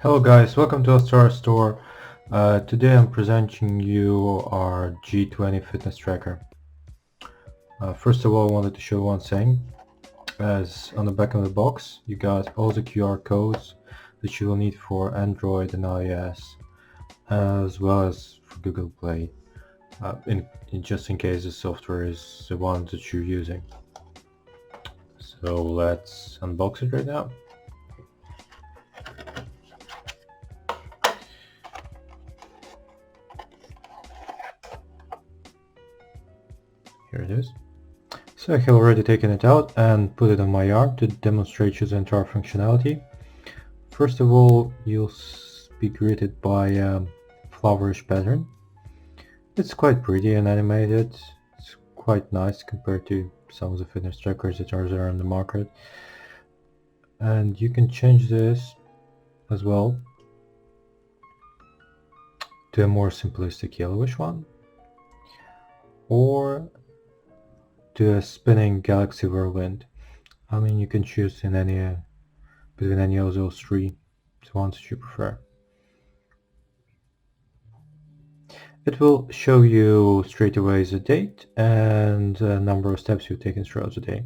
Hello guys, welcome to Star Store. Today I'm presenting you our G20 Fitness Tracker. First of all, I wanted to show one thing. As on the back of the box, you got all the QR codes that you will need for Android and iOS, as well as for Google Play, just in case the software is the one that you're using. So let's unbox it right now. Here it is. So I have already taken it out and put it on my arm to demonstrate you the entire functionality. First of all, you'll be greeted by a flowerish pattern. It's quite pretty and animated. It's quite nice compared to some of the fitness trackers that are there on the market. And you can change this as well to a more simplistic yellowish one, or to a spinning galaxy whirlwind. I mean, you can choose in any between any of those three, the ones that you prefer. It will show you straight away the date and the number of steps you've taken throughout the day.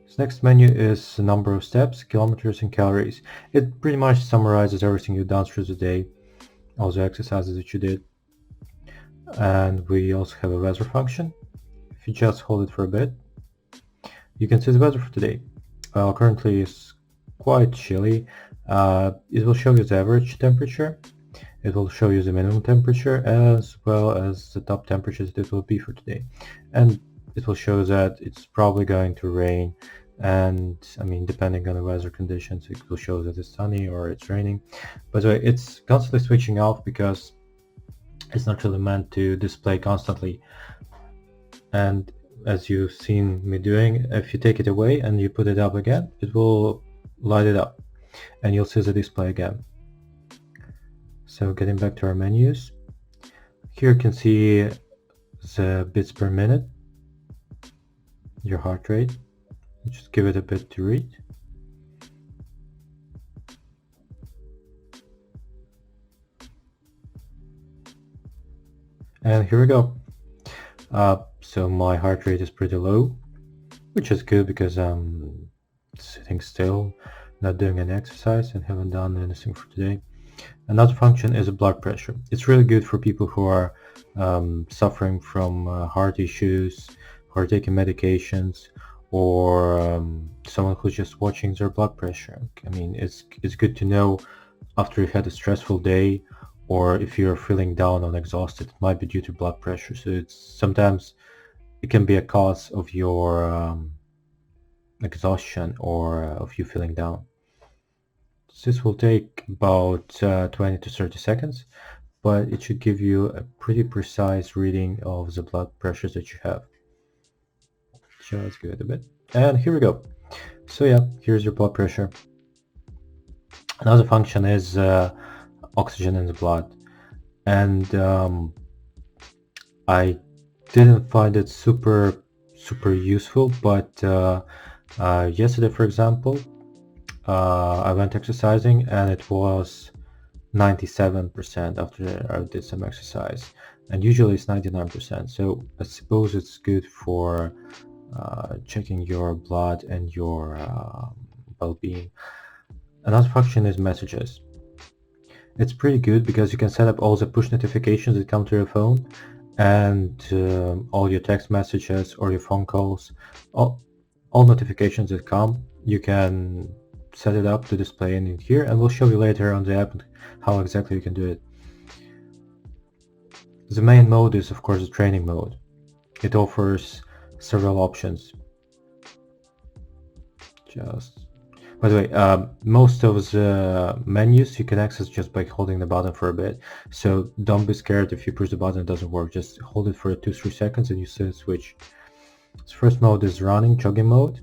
This next menu is the number of steps, kilometers, and calories. It pretty much summarizes everything you've done through the day, all the exercises that you did. And we also have a weather function. If you just hold it for a bit, you can see the weather for today. Currently it's quite chilly. It will show you the average temperature. It will show you the minimum temperature as well as the top temperatures that it will be for today. And it will show that it's probably going to rain, and I mean, depending on the weather conditions, it will show that it's sunny or it's raining. By the way, it's constantly switching off because it's not really meant to display constantly. And as you've seen me doing, if you take it away and you put it up again, it will light it up and you'll see the display again. So getting back to our menus, here you can see the beats per minute, your heart rate. Just give it a bit to read. And here we go. So my heart rate is pretty low, which is good because I'm sitting still, not doing any exercise, and haven't done anything for today. Another function is blood pressure. It's really good for people who are suffering from heart issues, who are taking medications, or someone who's just watching their blood pressure. I mean, it's good to know after you've had a stressful day, or if you're feeling down and exhausted, it might be due to blood pressure. So it's sometimes it can be a cause of your exhaustion or of you feeling down. This will take about 20 to 30 seconds, but it should give you a pretty precise reading of the blood pressures that you have. Just give it a bit. And here we go. So yeah, here's your blood pressure. Another function is oxygen in the blood. And I didn't find it super useful, but yesterday, for example, I went exercising and it was 97% after I did some exercise, and usually it's 99%. So I suppose it's good for checking your blood and your well-being. Another function is messages. It's pretty good because you can set up all the push notifications that come to your phone, and all your text messages or your phone calls, all notifications that come, you can set it up to display in here, and we'll show you later on the app how exactly you can do it. The main mode is of course the training mode. It offers several options. By the way, most of the menus you can access just by holding the button for a bit, so don't be scared if you push the button, it doesn't work. Just hold it for 2-3 seconds and you see the switch. So first mode is running, jogging mode.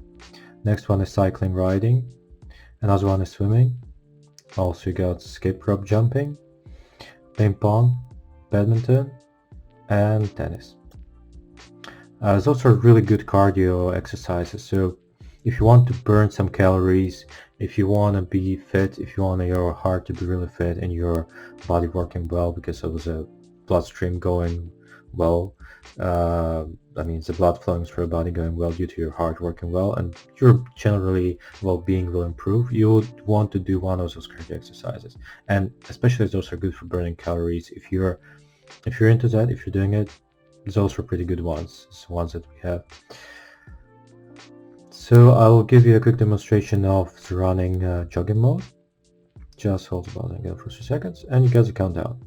Next one is cycling, riding. Another one is swimming. Also you got skip rope jumping, ping pong, badminton, and tennis. Those are really good cardio exercises. So if you want to burn some calories, If you want to be fit, if you want your heart to be really fit and your body working well because of the bloodstream going well, that means the blood flowing through your body going well due to your heart working well, and your generally well-being will improve, you would want to do one of those cardio exercises. And especially those are good for burning calories. If you're into that, if you're doing it, those are pretty good ones. It's the ones that we have. So I will give you a quick demonstration of the running jogging mode. Just hold the button again for 2 seconds and you get the countdown.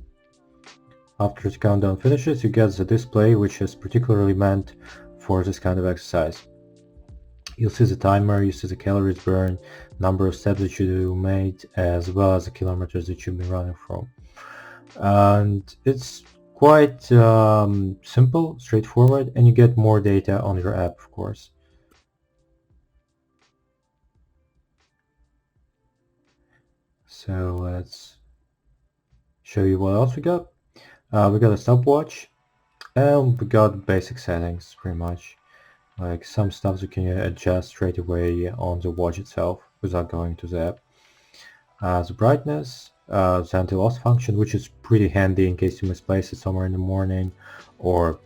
After the countdown finishes, you get the display, which is particularly meant for this kind of exercise. You'll see the timer, you see the calories burned, number of steps that you made, as well as the kilometers that you've been running from. And it's quite simple, straightforward, and you get more data on your app, of course. So let's show you what else we got. We got a stopwatch, and we got basic settings, pretty much. Like some stuff you can adjust straight away on the watch itself without going to the app. The brightness, the anti-loss function, which is pretty handy in case you misplace it somewhere in the morning or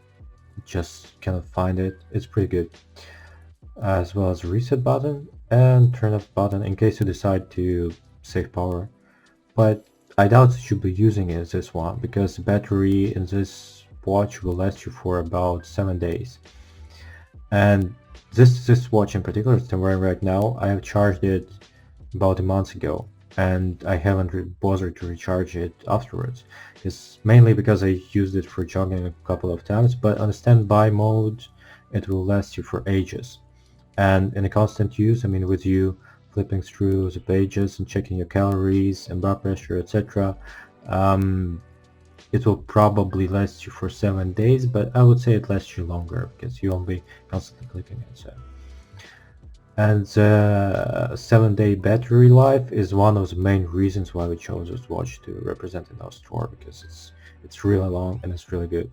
just cannot find it. It's pretty good. As well as the reset button and turn off button in case you decide to save power. But I doubt that you'll be using it, this one, because the battery in this watch will last you for about 7 days. And this watch in particular that I'm wearing right now, I have charged it about a month ago, and I haven't bothered to recharge it afterwards. It's mainly because I used it for jogging a couple of times, but on a standby mode it will last you for ages. And in a constant use, I mean with you flipping through the pages and checking your calories and blood pressure, etc., it will probably last you for 7 days, but I would say it lasts you longer because you won't be constantly clicking it. So. And the 7-day battery life is one of the main reasons why we chose this watch to represent in our store, because it's really long and it's really good.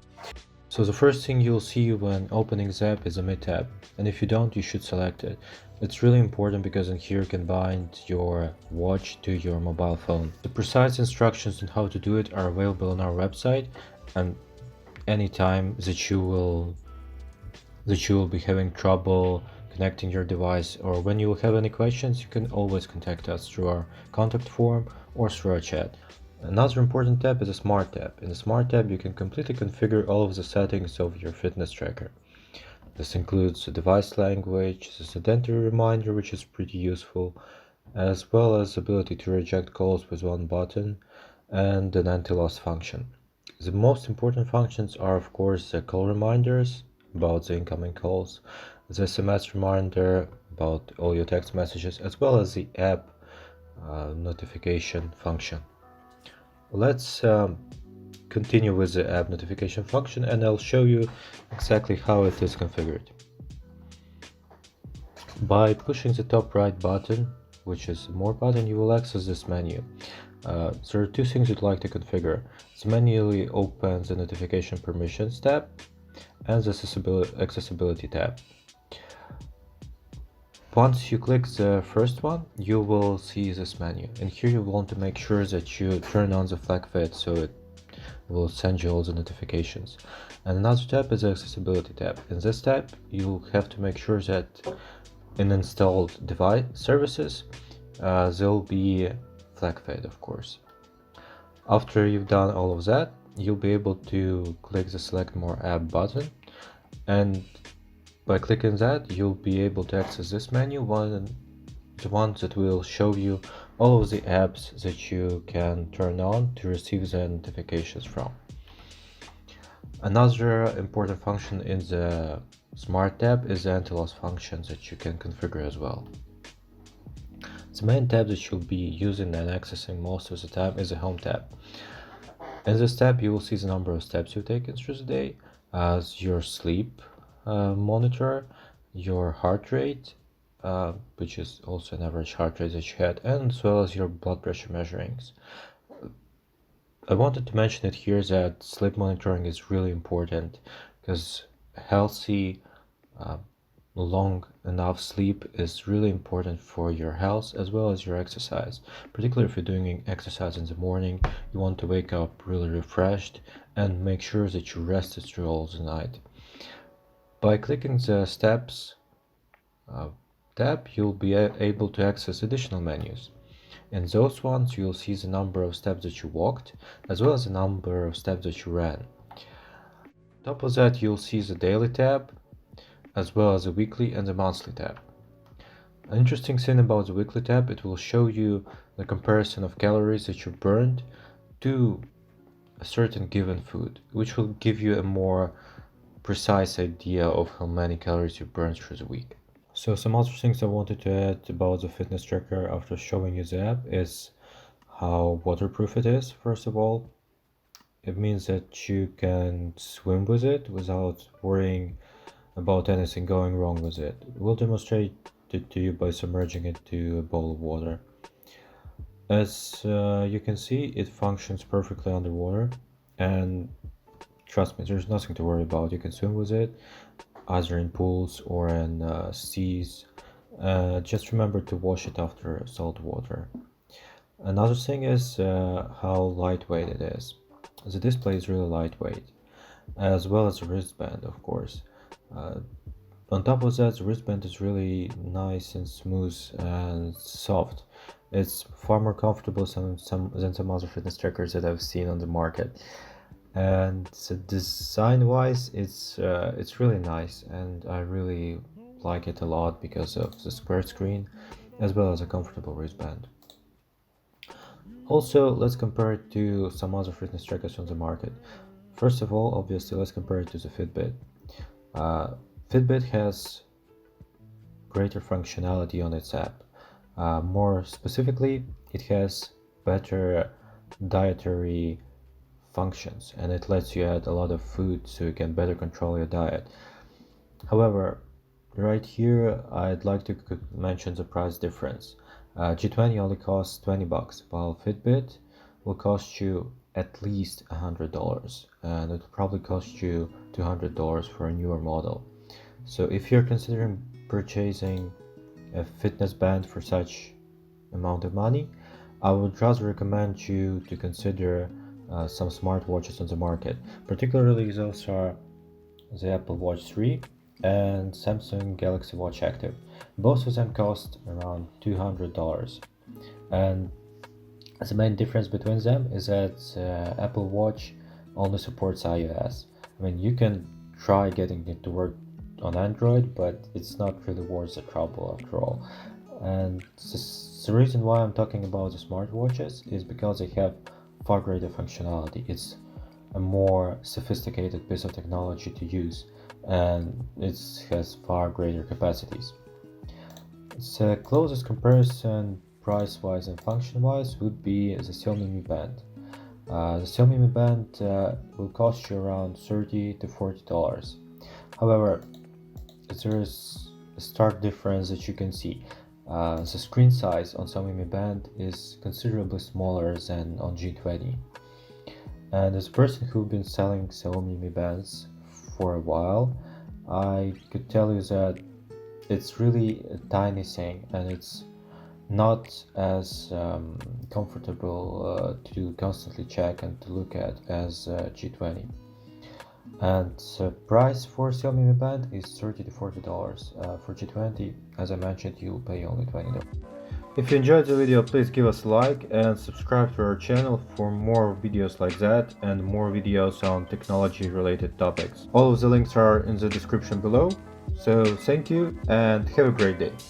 So the first thing you'll see when opening the app is a mid tab, and if you don't, you should select it. It's really important because in here you can bind your watch to your mobile phone. The precise instructions on how to do it are available on our website, and anytime that you will be having trouble connecting your device, or when you will have any questions, you can always contact us through our contact form or through our chat. Another important tab is a Smart tab. In the Smart tab, you can completely configure all of the settings of your fitness tracker. This includes the device language, the sedentary reminder, which is pretty useful, as well as the ability to reject calls with one button, and an anti-loss function. The most important functions are, of course, the call reminders about the incoming calls, the SMS reminder about all your text messages, as well as the app notification function. Let's continue with the app notification function, and I'll show you exactly how it is configured. By pushing the top right button, which is the More button, you will access this menu. There are two things you'd like to configure. It manually opens the notification permissions tab and the accessibility tab. Once you click the first one, you will see this menu, and here you want to make sure that you turn on the flag fit so it will send you all the notifications. And another tab is the accessibility tab. In this tab, you have to make sure that in installed device services, there'll be flag fit, of course. After you've done all of that, you'll be able to click the Select More App button, and by clicking that, you'll be able to access this menu, the one that will show you all of the apps that you can turn on to receive the notifications from. Another important function in the Smart tab is the anti-loss function that you can configure as well. The main tab that you'll be using and accessing most of the time is the Home tab. In this tab, you will see the number of steps you've taken through the day, as your sleep monitor, your heart rate, which is also an average heart rate that you had, and as well as your blood pressure measurings. I wanted to mention it here that sleep monitoring is really important because healthy long enough sleep is really important for your health as well as your exercise. Particularly if you're doing exercise in the morning, you want to wake up really refreshed and make sure that you rested through all the night. By clicking the steps tab, you'll be able to access additional menus. In those ones, you'll see the number of steps that you walked as well as the number of steps that you ran. On top of that, you'll see the daily tab as well as the weekly and the monthly tab. An interesting thing about the weekly tab, it will show you the comparison of calories that you burned to a certain given food, which will give you a more precise idea of how many calories you burned through the week. So some other things I wanted to add about the fitness tracker after showing you the app is how waterproof it is. First of all, it means that you can swim with it without worrying about anything going wrong with it. We'll demonstrate it to you by submerging it to a bowl of water. As you can see, it functions perfectly underwater, and trust me, there's nothing to worry about. You can swim with it either in pools or in seas. Just remember to wash it after salt water. Another thing is how lightweight it is. The display is really lightweight, as well as the wristband, of course. On top of that, the wristband is really nice and smooth and soft. It's far more comfortable than some other fitness trackers that I've seen on the market. And so design-wise, it's really nice, and I really like it a lot because of the square screen as well as a comfortable wristband. Also, let's compare it to some other fitness trackers on the market. First of all, obviously, let's compare it to the Fitbit. Fitbit has greater functionality on its app. More specifically, it has better dietary functions, and it lets you add a lot of food so you can better control your diet. However, right here I'd like to mention the price difference. G20 only costs $20, while Fitbit will cost you at least $100, and it will probably cost you $200 for a newer model. So if you're considering purchasing a fitness band for such amount of money, I would rather recommend you to consider some smartwatches on the market. Particularly those are the Apple Watch 3 and Samsung Galaxy Watch Active. Both of them cost around $200, and the main difference between them is that Apple Watch only supports iOS. I mean, you can try getting it to work on Android, but it's not really worth the trouble after all. And the reason why I'm talking about the smartwatches is because they have far greater functionality. It's a more sophisticated piece of technology to use, and it has far greater capacities. The closest comparison price-wise and function-wise would be the Xiaomi Mi Band. The Xiaomi Mi Band will cost you around $30 to $40. However, there is a stark difference that you can see. The screen size on Xiaomi Mi Band is considerably smaller than on G20. And as a person who's been selling Xiaomi Mi Bands for a while, I could tell you that it's really a tiny thing, and it's not as comfortable to constantly check and to look at as G20. And the price for Xiaomi Mi Band is $30 to $40. For G20, as I mentioned, you'll pay only $20. If you enjoyed the video, please give us a like and subscribe to our channel for more videos like that and more videos on technology related topics. All of the links are in the description below. So thank you and have a great day.